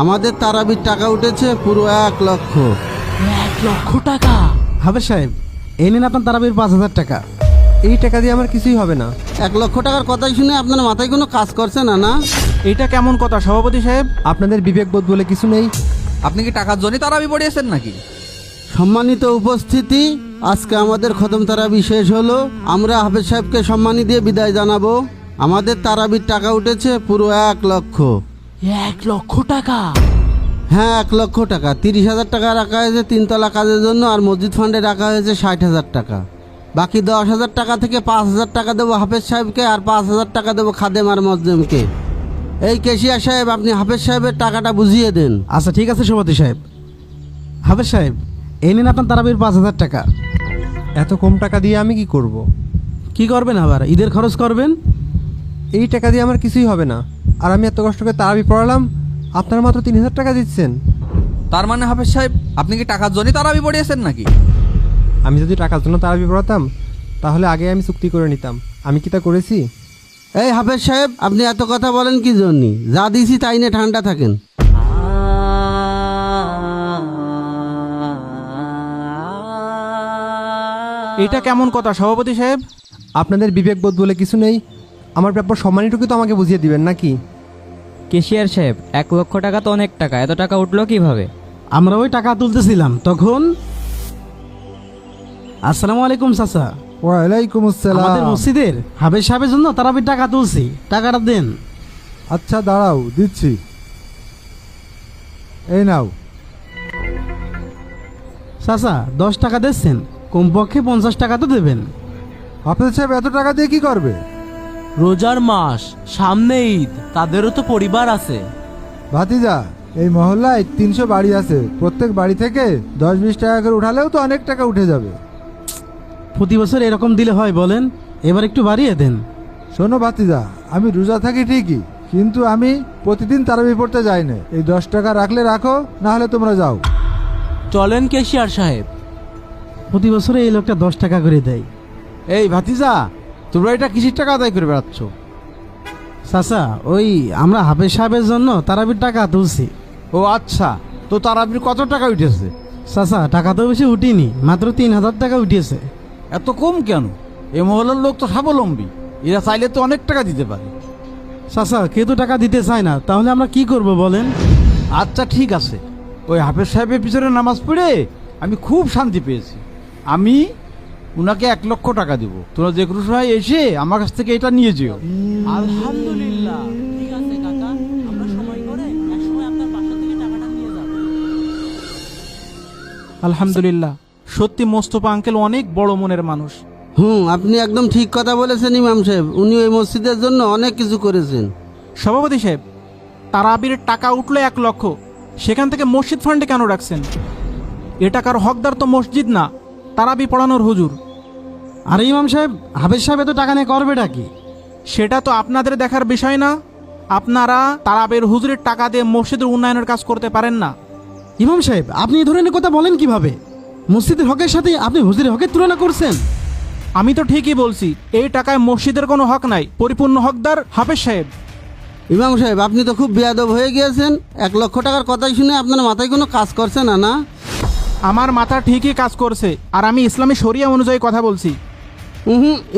আমাদের তারাবির টাকা উঠেছে পুরো 1,00,000। 1,00,000 টাকা? হাফেজ সাহেব, এই নিন আপনার তারাবির 5,000 টাকা। এই টাকা দিয়ে আমার কিছুই হবে না। 1,00,000 টাকার কথাই শুনে আপনার মাথায় কোনো কাজ করছে না? না, এটা কেমন কথা সভাপতি সাহেব? আপনাদের বিবেকবোধ বলে কিছু নেই? আপনি কি টাকার জন্য তারাবি পড়িয়েছেন নাকি? সম্মানিত উপস্থিতি, আজকে আমাদের খতম তারাবি শেষ হলো। আমরা হাফেজ সাহেবকে সম্মানী দিয়ে বিদায় জানাবো। আমাদের তারাবির টাকা উঠেছে পুরো 1,00,000। 1,00,000 টাকা? হ্যাঁ, 1,00,000 টাকা। 30,000 টাকা রাখা হয়েছে 3 তলা কাজের জন্য, আর মসজিদ ফান্ডে রাখা হয়েছে 60,000 টাকা। বাকি 10,000 টাকা থেকে 5,000 টাকা দেবো হাফেজ সাহেবকে, আর 5,000 টাকা দেবো খাদেম আর মজদুমকে। এই কেশিয়া সাহেব, আপনি হাফেজ সাহেবের টাকাটা বুঝিয়ে দেন। আচ্ছা ঠিক আছে সভাপতি সাহেব। হাফেজ সাহেব, এই নিন আপনার তারাবির 5,000 টাকা। এত কম টাকা দিয়ে আমি কি করব? কি করবেন আবার? ঈদের খরচ করবেন। এই টাকা দিয়ে আমার কিছুই হবে না। আর আমি এত কষ্ট করে তারাবি পড়ালাম, আপনারা মাত্র 3,000 টাকা দিচ্ছেন। তার মানে হাফেজ সাহেব, আপনি কি টাকার জন্য তারাবি পড়িয়েছেন নাকি? আমি যদি টাকার জন্য তারাবি পড়াতাম তাহলে আগে আমি চুক্তি করে নিতাম। আমি কি তা করেছি? এই হাফেজ সাহেব, আপনি এত কথা বলেন কি জন্যে? যা দিয়েছি তাই নিয়ে ঠান্ডা থাকেন। এটা কেমন কথা সভাপতি সাহেব? আপনাদের বিবেকবোধ বলে কিছু নেই? আমার ব্যাপার সম্মানীটুকু তো আমাকে বুঝিয়ে দিবেন নাকি? কেশিয়ার সাহেব, 1,00,000 টাকা তো অনেক টাকা, এত টাকা উঠলো কিভাবে? আমরা ওই টাকা তুলতেছিলাম তখন। আসসালামু আলাইকুম চাচা। ওয়ালাইকুম আসসালাম। আমাদের মসজিদের হাফেজ সাহেবের জন্য তারাবির টাকা তুলছি, টাকাটা দেন। আচ্ছা দাঁড়াও, দিচ্ছি। এই নাও। চাচা 10 টাকা দিচ্ছেন, কমপক্ষে 50 টাকা তো দেবেন। হাফেজ সাহেব এত টাকা দিয়ে কি করবে? রোজার মাস, সামনে ঈদ, তাদেরও তো পরিবার আছে। ভাতিজা, এই মহল্লায় 300 বাড়ি আছে। প্রত্যেক বাড়ি থেকে 10-20 টাকা করে উঠালেও তো অনেক টাকা উঠে যাবে। প্রতি বছর এরকম দিলে হয় বলেন? এবার একটু বাড়িয়ে দেন। শোনো ভাতিজা, আমি রোজা থাকি ঠিকই, কিন্তু আমি প্রতিদিন তারাবি পড়তে যাই না। এই 10 টাকা রাখলে রাখো, না হলে তোমরা যাও। চলেন কেশিয়ার সাহেব। প্রতি বছরে এই লোকটা 10 টাকা করে দেয়। এই ভাতিজা, তোমরা এটা কিসের টাকা আদায় করে বেড়াচ্ছ? চাচা, ওই আমরা হাফেজ সাহেবের জন্য তারাবির টাকা তুলছি। ও আচ্ছা, তো তারাবির কত টাকা উঠেছে? চাচা, টাকা তো বেশি উঠিনি, মাত্র 3,000 টাকা উঠিয়েছে। এত কম কেন? এ মহল্লার লোক তো স্বাবলম্বী, এরা চাইলে তো অনেক টাকা দিতে পারে। চাচা, কেউ তো টাকা দিতে চায় না, তাহলে আমরা কি করব বলেন? আচ্ছা ঠিক আছে, ওই হাফেজ সাহেবের পিছনে নামাজ পড়ে আমি খুব শান্তি পেয়েছি। আমি উনাকে 1,00,000 টাকা দিব। তোমরা যে কোনো সময় এসে আমার কাছ থেকে এটা নিয়ে যেও। আলহামদুলিল্লাহ, ঠিক আছে কাকা, আমরা সময় করে একসময় আপনার বাসা থেকে টাকাটা নিয়ে যাব। আলহামদুলিল্লাহ, সত্যি মোস্তফা আঙ্কেল অনেক বড় মনের মানুষ। আপনি একদম ঠিক কথা বলেছেন ইমাম সাহেব। উনি ওই মসজিদের জন্য অনেক কিছু করেছেন। সভাপতি সাহেব, তারাবির টাকা উঠলো 1,00,000, সেখান থেকে মসজিদ ফান্ডে কেন রাখছেন? এ টাকার হকদার তো মসজিদ না, তারাবি পড়ানোর হুজুর। আরে ইমাম সাহেব, হাফেজ সাহেব এত টাকা নিয়ে করবেটা কি? সেটা তো আপনাদের দেখার বিষয় না। আপনারা তারাবির হুজুরের টাকা দিয়ে মসজিদের উন্নয়নের কাজ করতে পারেন না। ইমাম সাহেব, আপনি এই ধরনের কথা বলেন কিভাবে? মসজিদের হকের সাথে আপনি হুজুরের হকের তুলনা করছেন। আমি তো ঠিকই বলছি, এই টাকায় মসজিদের কোনো হক নাই, পরিপূর্ণ হকদার হাফেজ সাহেব। ইমাম সাহেব, আপনি তো খুব বেয়াদব হয়ে গিয়েছেন। 1,00,000 টাকার কথাই শুনে আপনার মাথায় কোনো কাজ করছে না? না, আমার মাথা ঠিকই কাজ করছে, আর আমি ইসলামী শরিয়া অনুযায়ী কথা বলছি।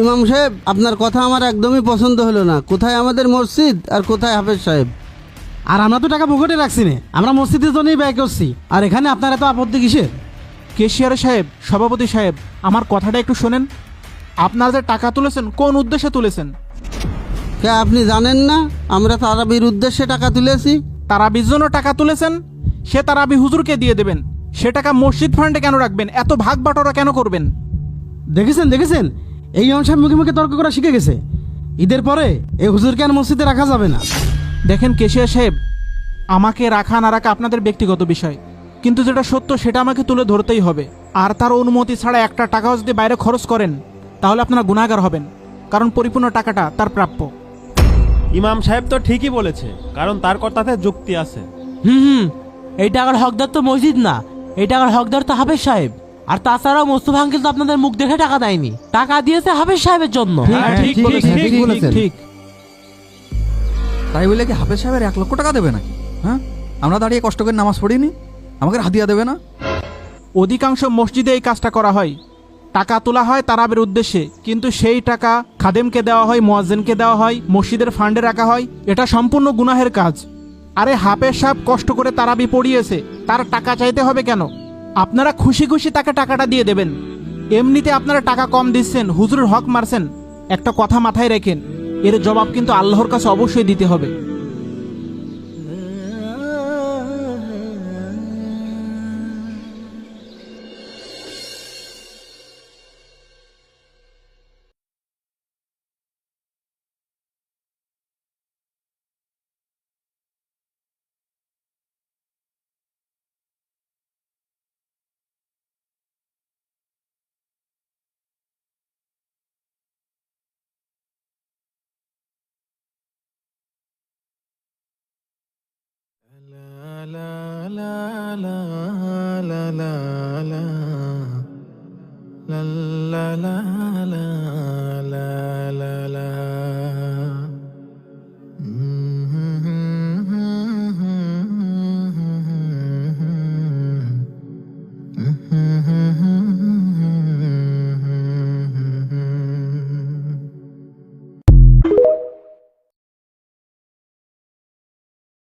ইমাম সাহেব, আপনার কথা আমার একদমই পছন্দ হলো না। কোথায় আমাদের মসজিদ আর কোথায় হাফেজ সাহেব? আর আমরা তো টাকা পকেটে রাখছি না, আমরা মসজিদের জন্যই ব্যয় করছি। আর এখানে আপনার এত আপত্তি কিসের? কেশিয়ার সাহেব, সভাপতি সাহেব, আমার কথাটা একটু শোনেন। আপনারা যে টাকা তুলেছেন, কোন উদ্দেশ্যে তুলেছেন? কে, আপনি জানেন না আমরা তারাবির উদ্দেশ্যে টাকা তুলেছি? তারাবির জন্য টাকা তুলেছেন, সে তারাবি হুজুরকে দিয়ে দেবেন। সে টাকা মসজিদ ফান্ডে কেন রাখবেন? এত ভাগ বাটোয়ারা কেন করবেন? দেখেছেন, এই ইমাম সাহেব মুখে মুখে তর্ক করা শিখে গেছে। ঈদের পরে এই হুজুরকে আর মসজিদে রাখা যাবে না। দেখেন কেশিয়া সাহেব, আমাকে রাখা না রাখা আপনাদের ব্যক্তিগত বিষয়, কিন্তু যেটা সত্য সেটা আমাকে তুলে ধরতেই হবে। আর তার অনুমতি ছাড়া একটা টাকাও যদি বাইরে খরচ করেন তাহলে আপনারা গুনাহগার হবেন, কারণ পরিপূর্ণ টাকাটা তার প্রাপ্য। ইমাম সাহেব তো ঠিকই বলেছে, কারণ তার কথাতে যুক্তি আছে। এই টাকার হকদার তো মসজিদ না, এই টাকার হকদার তো হাফেজ সাহেব। আর তাছাড়াও মোস্তফা আঙ্কেল তো আপনাদের মুখ দেখে টাকা দেয়নি, টাকা দিয়েছে হাফেজ সাহেবের জন্য। ঠিক বলেছেন। তাই বলে কি হাফেজ সাহেবের 1,00,000 টাকা দেবে নাকি? হ্যাঁ, আমরা দাঁড়িয়ে কষ্ট করে নামাজ পড়িনি, আমাকে হাদিয়া দেবে না? অধিকাংশ মসজিদে এই কাজটা করা হয়। টাকা তোলা হয় তারাবির উদ্দেশ্যে, কিন্তু সেই টাকা খাদেমকে দেওয়া হয়, মুয়াজ্জিনকে দেওয়া হয়, মসজিদের ফান্ডে রাখা হয়। এটা সম্পূর্ণ গুনাহের কাজ। আরে হাফেজ সাহেব কষ্ট করে তারাবি পড়িয়েছে, তার টাকা চাইতে হবে কেন? আপনারা খুশি খুশি তাকে টাকাটা দিয়ে দেবেন। এমনিতে আপনারা টাকা কম দিচ্ছেন, হুজুরের হক মারছেন। একটা কথা মাথায় রেখেন, এর জবাব কিন্তু আল্লাহর কাছে অবশ্যই দিতে হবে।